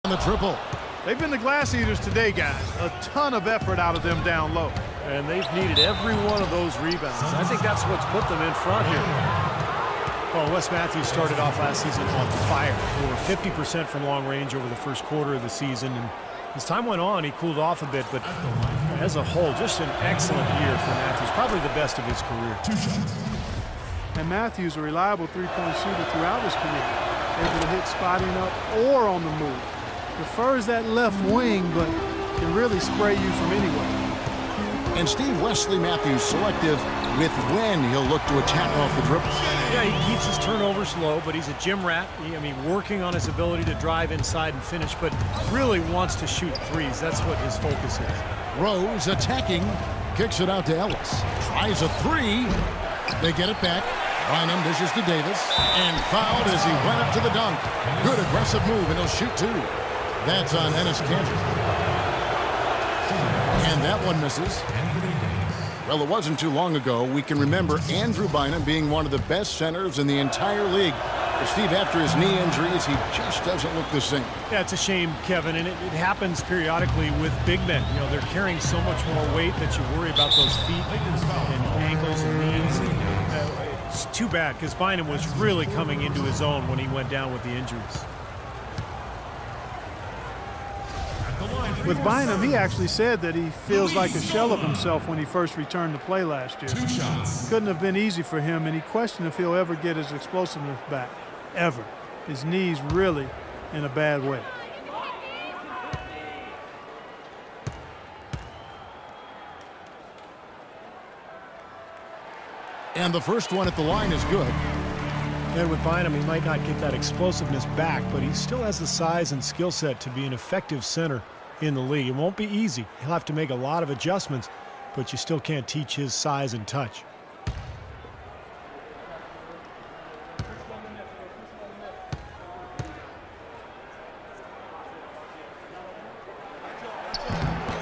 the triple. They've been the glass eaters today, guys. A ton of effort out of them down low. And they've needed every one of those rebounds. I think that's what's put them in front here. Well, Wes Matthews started off last season on fire. Over 50% from long range over the first quarter of the season. And as time went on, he cooled off a bit. But as a whole, just an excellent year for Matthews. Probably the best of his career. 2 shots. And Matthews, a reliable three-point shooter throughout his career. Able to hit spotting up or on the move. Prefers that left wing, but can really spray you from anywhere. And Steve, Wesley Matthews selective with when he'll look to attack off the dribble. Yeah, he keeps his turnovers low, but he's a gym rat. Working on his ability to drive inside and finish, but really wants to shoot threes. That's what his focus is. Rose attacking, kicks it out to Ellis. Tries a 3. They get it back. Bynum dishes to Davis, and fouled as he went up to the dunk. Good aggressive move, and he'll shoot 2. That's on Enes Kanter. And that one misses. Well, it wasn't too long ago. We can remember Andrew Bynum being one of the best centers in the entire league. But Steve, after his knee injuries, he just doesn't look the same. Yeah, it's a shame, Kevin, and it happens periodically with big men. They're carrying so much more weight that you worry about those feet and ankles and knees. It's too bad because Bynum was really coming into his own when he went down with the injuries. With Bynum, he actually said that he feels like a shell of himself when he first returned to play last year. 2 shots. Couldn't have been easy for him, and he questioned if he'll ever get his explosiveness back. Ever. His knee's really in a bad way. And the first one at the line is good. And with Bynum, he might not get that explosiveness back, but he still has the size and skill set to be an effective center in the league. It won't be easy. He'll have to make a lot of adjustments, but you still can't teach his size and touch.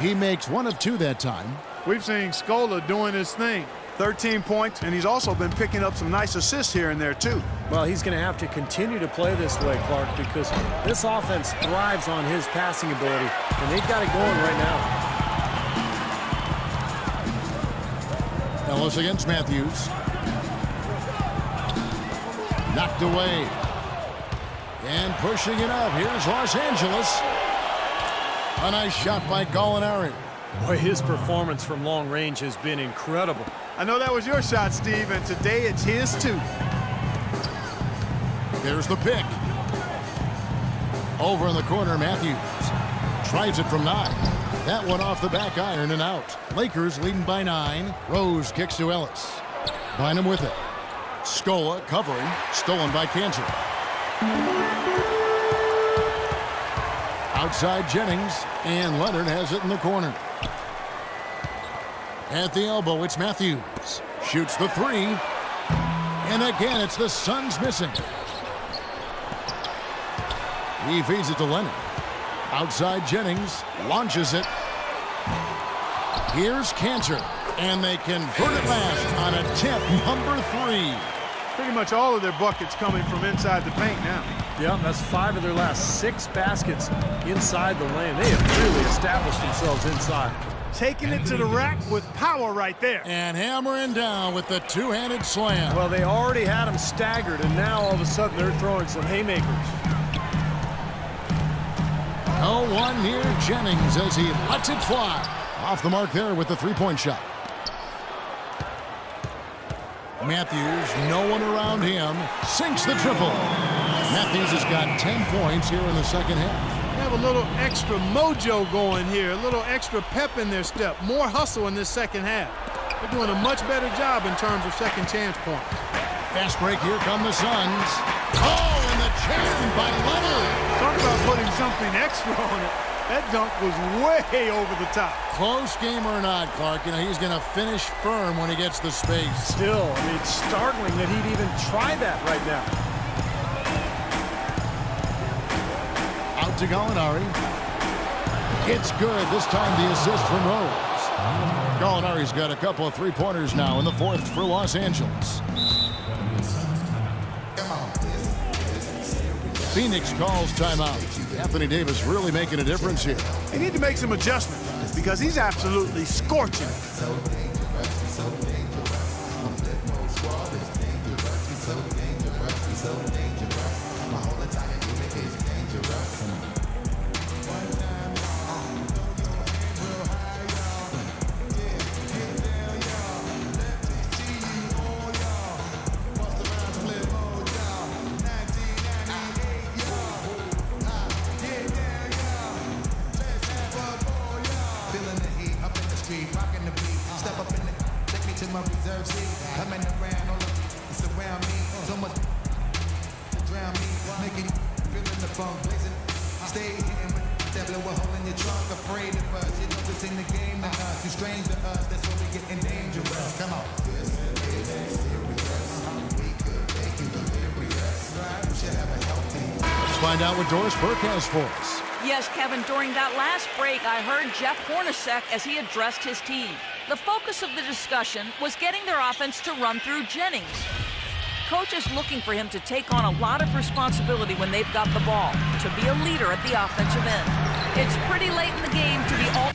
He makes 1 of 2 that time. We've seen Scola doing his thing. 13 points, and he's also been picking up some nice assists here and there, too. Well, he's going to have to continue to play this way, Clark, because this offense thrives on his passing ability, and they've got it going right now. Ellis against Matthews. Knocked away. And pushing it up. Here's Los Angeles. A nice shot by Gallinari. Boy, his performance from long range has been incredible. I know that was your shot, Steve, and today it's his, too. There's the pick. Over in the corner, Matthews. Tries it from 9. That one off the back iron and out. Lakers leading by 9. Rose kicks to Ellis. Bynum with it. Scola covering. Stolen by Kanter. Outside Jennings. And Leonard has it in the corner. At the elbow, it's Matthews. Shoots the 3. And again, it's the Suns missing. He feeds it to Leonard. Outside Jennings. Launches it. Here's Kanter. And they convert it last on attempt number 3. Pretty much all of their buckets coming from inside the paint now. Yeah, that's 5 of their last 6 baskets inside the lane. They have really established themselves inside. Taking it to the rack with power right there. And hammering down with the 2-handed slam. Well, they already had him staggered, and now all of a sudden they're throwing some haymakers. No one near Jennings as he lets it fly. Off the mark there with the 3-point shot. Matthews, no one around him, sinks the triple. Matthews has got 10 points here in the second half. They have a little extra mojo going here, a little extra pep in their step, more hustle in this second half. They're doing a much better job in terms of second chance points. Fast break, here come the Suns. Oh, and the jam by Leonard. Talk about putting something extra on it. That dunk was way over the top. Close game or not, Clark, he's going to finish firm when he gets the space. Still, it's startling that he'd even try that right now. Out to Gallinari. It's good. This time the assist from Rose. Gallinari's got a couple of 3-pointers now in the 4th for Los Angeles. Phoenix calls timeout. Anthony Davis really making a difference here. They need to make some adjustments because he's absolutely scorching it. Let's find out what Doris Burke has for us. Yes, Kevin, during that last break, I heard Jeff Hornacek as he addressed his team. The focus of the discussion was getting their offense to run through Jennings. Coach is looking for him to take on a lot of responsibility when they've got the ball, to be a leader at the offensive end. It's pretty late in the game to be all...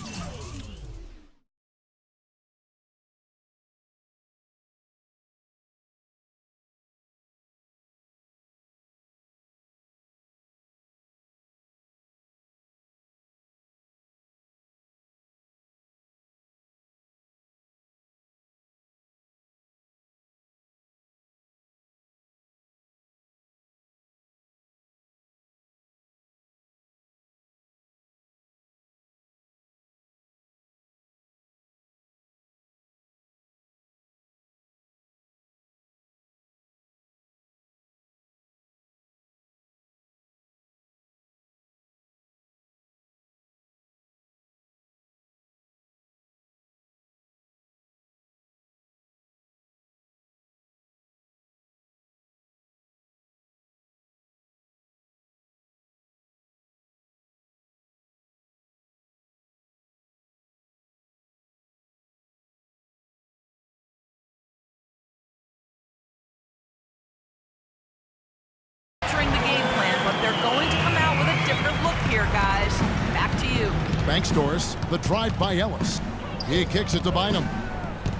the game plan, but they're going to come out with a different look here, guys. Back to you. Thanks, Doris. The drive by Ellis. He kicks it to Bynum.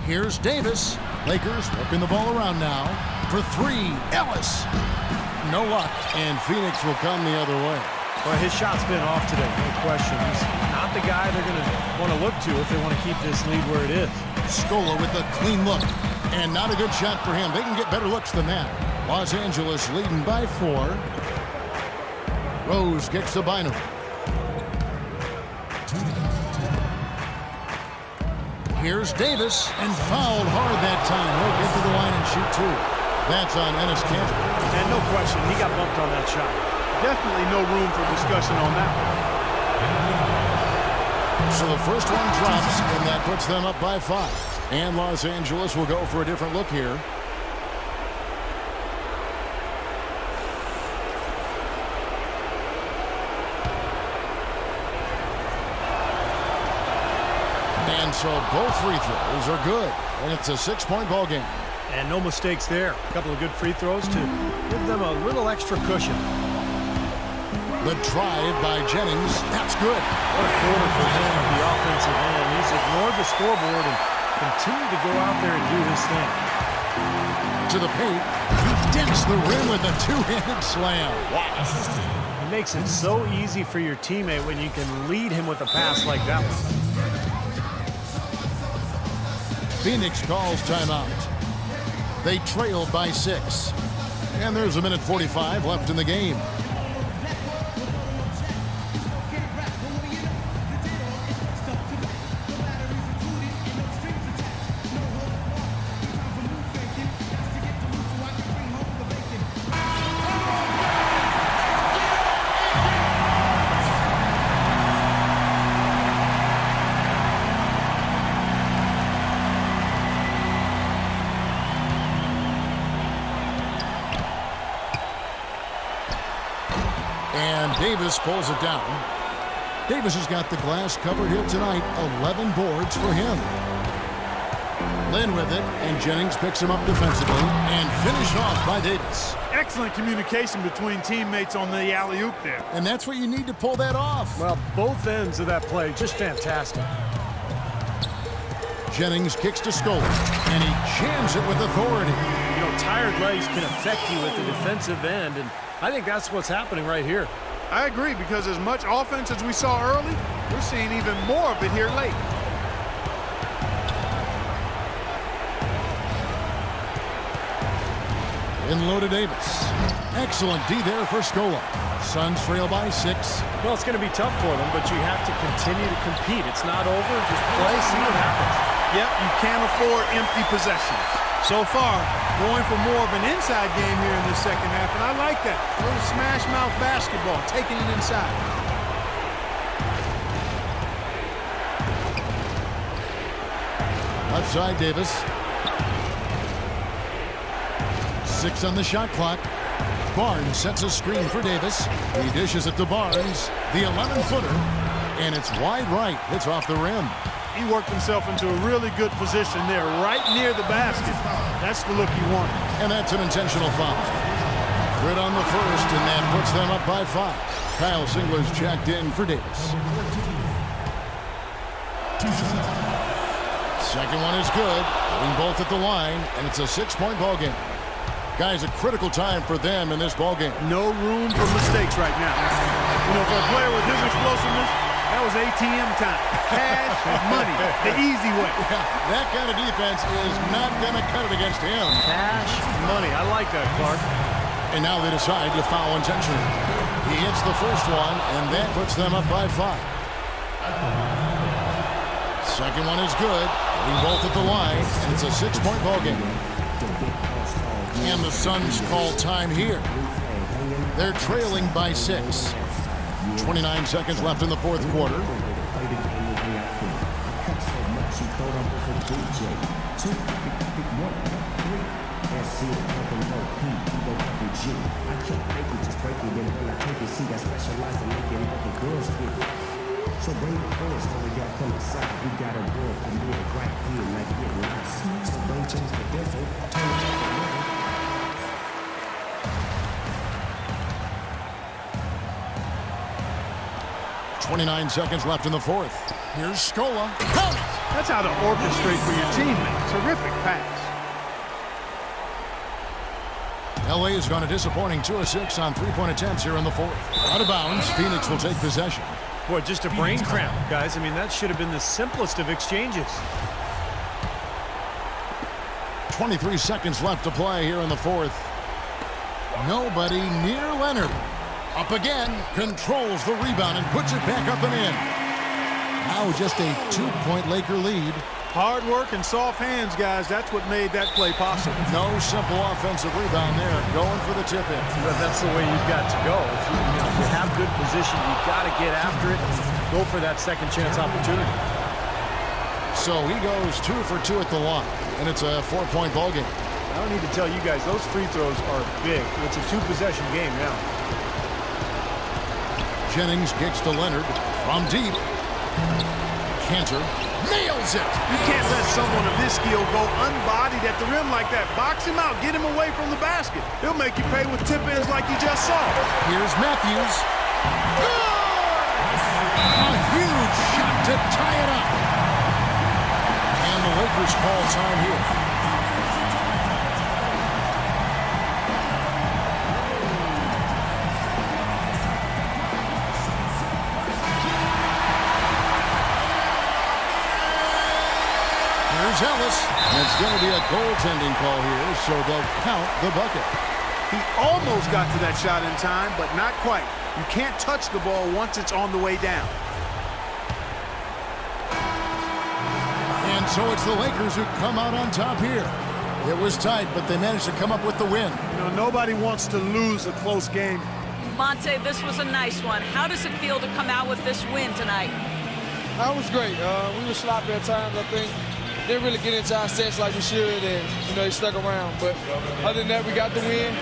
Here's Davis. Lakers working the ball around now. For three, Ellis. No luck, and Phoenix will come the other way. Well, his shot's been off today, no question. He's not the guy they're going to want to look to if they want to keep this lead where it is. Scola with a clean look, and not a good shot for him. They can get better looks than that. Los Angeles leading by 4. Rose kicks to Bynum. Here's Davis, and fouled hard that time. He'll get to the line and shoot 2. That's on Enes Kanter. And no question, he got bumped on that shot. Definitely no room for discussion on that one. So the first one drops, and that puts them up by 5. And Los Angeles will go for a different look here. And so both free throws are good, and it's a 6-point ball game. And no mistakes there. A couple of good free throws to give them a little extra cushion. The drive by Jennings, that's good. What a quarter for him at the offensive end. He's ignored the scoreboard and continued to go out there and do his thing. To the paint, he dents the rim with a two-handed slam. Wow. It makes it so easy for your teammate when you can lead him with a pass like that one. Phoenix calls timeout. They trail by 6. And there's a minute 45 left in the game. And Davis pulls it down. Davis has got the glass covered here tonight. 11 boards for him. Lynn with it, and Jennings picks him up defensively and finished off by Davis. Excellent communication between teammates on the alley-oop there. And that's what you need to pull that off. Well, both ends of that play, just fantastic. Jennings kicks to Scola, and he jams it with authority. You know, tired legs can affect you at the defensive end, and I think that's what's happening right here. I agree, because as much offense as we saw early, we're seeing even more of it here late. In low to Davis. Excellent D there for Scola. Suns trail by 6. Well, it's going to be tough for them, but you have to continue to compete. It's not over. Just play, see what happens. Yep, you can't afford empty possessions. So far, going for more of an inside game here in the second half, and I like that. A little smash mouth basketball, taking it inside. Left side, Davis. 6 on the shot clock. Barnes sets a screen for Davis. He dishes it to Barnes. The 11-footer. And it's wide right. It's off the rim. He worked himself into a really good position there, right near the basket. That's the look he wanted. And that's an intentional foul. Good on the first, and that puts them up by 5. Kyle Singler's checked in for Davis. Second one is good. Hitting both at the line, and it's a 6-point ball game. Guys, a critical time for them in this ball game. No room for mistakes right now. You know, for a player with his explosiveness, that was ATM time. Cash money, the easy way. Yeah, that kind of defense is not going to cut it against him. Cash money. I like that, Clark. And now they decide to foul intentionally. He hits the first one, and that puts them up by 5. Second one is good. Hitting both at the line, and it's a 6-point ball game. And the Suns call time here. They're trailing by 6. 29 seconds left in the fourth quarter. So bring it forward, so we got come inside. We got a world premiere right here, like it lies. So don't change the devil, turn it around. 29 seconds left in the fourth. Here's Scola. Count it! That's how to orchestrate for your teammate. Terrific pass. LA has gone a disappointing 2 of 6 on 3-point attempts here in the fourth. Out of bounds, Phoenix will take possession. Boy, just a brain cramp, guys. I mean, that should have been the simplest of exchanges. 23 seconds left to play here in the fourth. Nobody near Leonard. Up again, controls the rebound and puts it back up and in. Now just a 2-point Laker lead. Hard work and soft hands, guys. That's what made that play possible. No simple offensive rebound there. Going for the tip-in. But that's the way you've got to go. If you have good position, you've got to get after it and go for that second chance opportunity. So he goes 2 for 2 at the line, and it's a 4-point ball game. I don't need to tell you guys, those free throws are big. It's a 2-possession game now. Jennings kicks to Leonard from deep. Cantor nails it. You can't let someone of his skill go unbodied at the rim like that. Box him out. Get him away from the basket. He'll make you pay with tip-ins like you just saw. Here's Matthews. Good! A huge shot to tie it up. And the Lakers call time here. Here's Ellis. And it's going to be a goaltending call here, so they'll count the bucket. He almost got to that shot in time, but not quite. You can't touch the ball once it's on the way down. And so it's the Lakers who come out on top here. It was tight, but they managed to come up with the win. You know, nobody wants to lose a close game. Monte, this was a nice one. How does it feel to come out with this win tonight? That was great. We were sloppy at times, I think. Didn't really get into our sets like we should, and, you know, they stuck around. But other than that, we got the win.